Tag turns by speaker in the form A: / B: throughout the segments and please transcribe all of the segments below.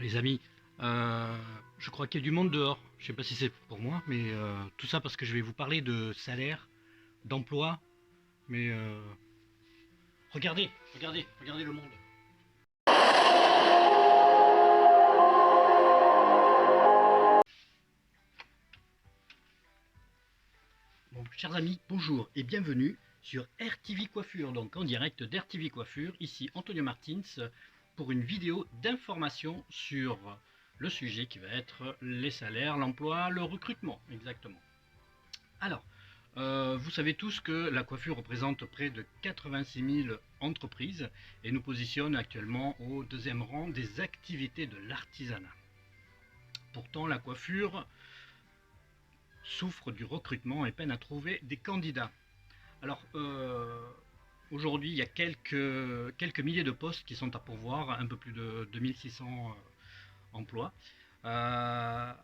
A: Les amis, je crois qu'il y a du monde dehors. Je sais pas si c'est pour moi, mais tout ça parce que je vais vous parler de salaire, d'emploi. Mais regardez, regardez le monde. Bon, chers amis, bonjour et bienvenue sur RTV Coiffure, donc en direct d'RTV Coiffure. Ici Antonio Martins pour une vidéo d'information sur le sujet qui va être les salaires, l'emploi, le recrutement, exactement. Alors, vous savez tous que la coiffure représente près de 86 000 entreprises et nous positionne actuellement au deuxième rang des activités de l'artisanat. Pourtant, la coiffure souffre du recrutement et peine à trouver des candidats. Alors, aujourd'hui, il y a quelques milliers de postes qui sont à pourvoir, un peu plus de 2600 emplois. Moi,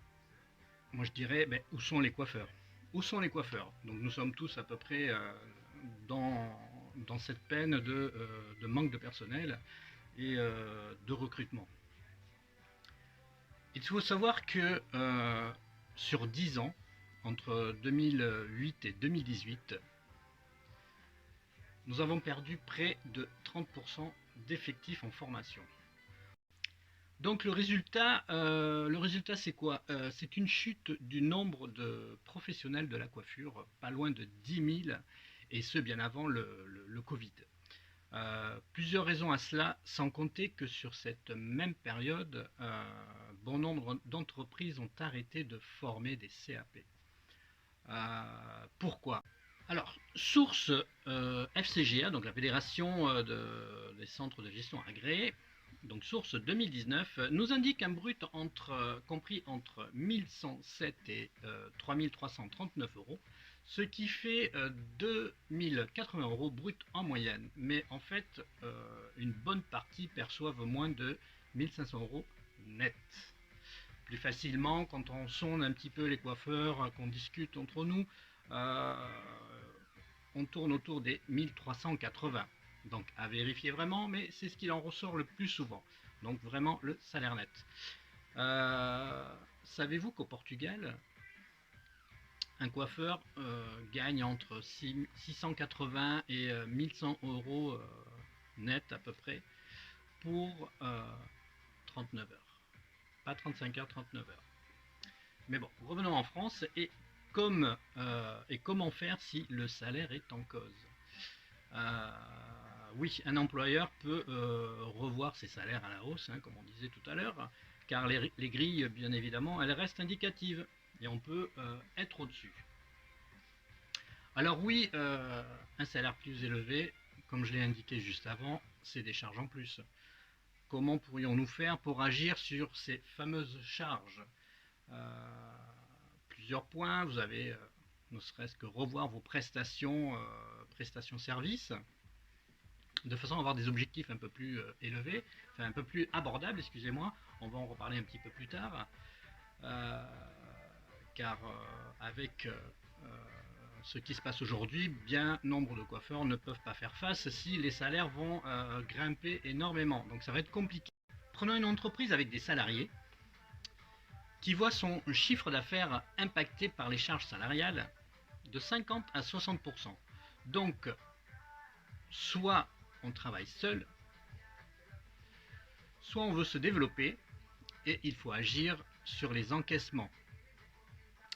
A: je dirais, ben, où sont les coiffeurs? Où sont les coiffeurs? Donc, nous sommes tous à peu près dans cette peine de manque de personnel et de recrutement. Il faut savoir que sur 10 ans, entre 2008 et 2018, nous avons perdu près de 30% d'effectifs en formation. Donc le résultat c'est quoi? C'est une chute du nombre de professionnels de la coiffure, pas loin de 10 000, et ce bien avant le Covid. Plusieurs raisons à cela, sans compter que sur cette même période, bon nombre d'entreprises ont arrêté de former des CAP. Pourquoi? Alors, source FCGA, donc la Fédération des centres de gestion agréés, donc source 2019, nous indique un brut compris entre 1107 et 3339 euros, ce qui fait 2080 euros brut en moyenne. Mais en fait, une bonne partie perçoivent moins de 1500 euros net. Plus facilement, quand on sonde un petit peu les coiffeurs, qu'on discute entre nous, on tourne autour des 1380. Donc à vérifier vraiment, mais c'est ce qu'il en ressort le plus souvent. Donc vraiment le salaire net. Savez-vous qu'au Portugal, un coiffeur gagne entre 680 et 1100 euros net à peu près pour 39 heures. Pas 35 heures, 39 heures. Mais bon, revenons en France et comment faire si le salaire est en cause? Oui, un employeur peut revoir ses salaires à la hausse, hein, comme on disait tout à l'heure, car les grilles, bien évidemment, elles restent indicatives et on peut être au-dessus. Alors oui, un salaire plus élevé, comme je l'ai indiqué juste avant, c'est des charges en plus. Comment pourrions-nous faire pour agir sur ces fameuses charges? Plusieurs points, vous avez ne serait-ce que revoir vos prestations services, de façon à avoir des objectifs un peu plus élevés, enfin un peu plus abordables, excusez-moi, on va en reparler un petit peu plus tard, car avec ce qui se passe aujourd'hui, bien nombre de coiffeurs ne peuvent pas faire face si les salaires vont grimper énormément, donc ça va être compliqué. Prenons une entreprise avec des salariés qui voit son chiffre d'affaires impacté par les charges salariales de 50 à 60%. Donc, soit on travaille seul, soit on veut se développer et il faut agir sur les encaissements.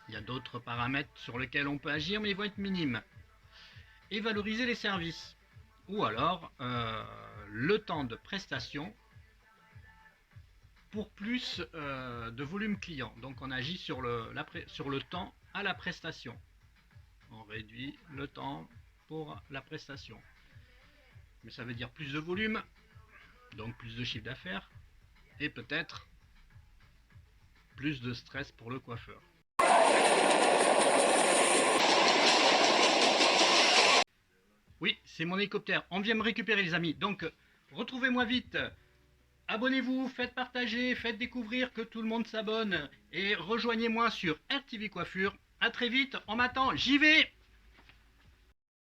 A: Il y a d'autres paramètres sur lesquels on peut agir, mais ils vont être minimes. Et valoriser les services. Ou alors, le temps de prestation pour plus de volume client. Donc on agit sur le temps à la prestation. On réduit le temps pour la prestation. Mais ça veut dire plus de volume, donc plus de chiffre d'affaires, et peut-être plus de stress pour le coiffeur. Oui, c'est mon hélicoptère. On vient me récupérer les amis. Donc, retrouvez-moi vite. Abonnez-vous, faites partager, faites découvrir, que tout le monde s'abonne. Et rejoignez-moi sur RTV Coiffure. A très vite, on m'attend, j'y vais!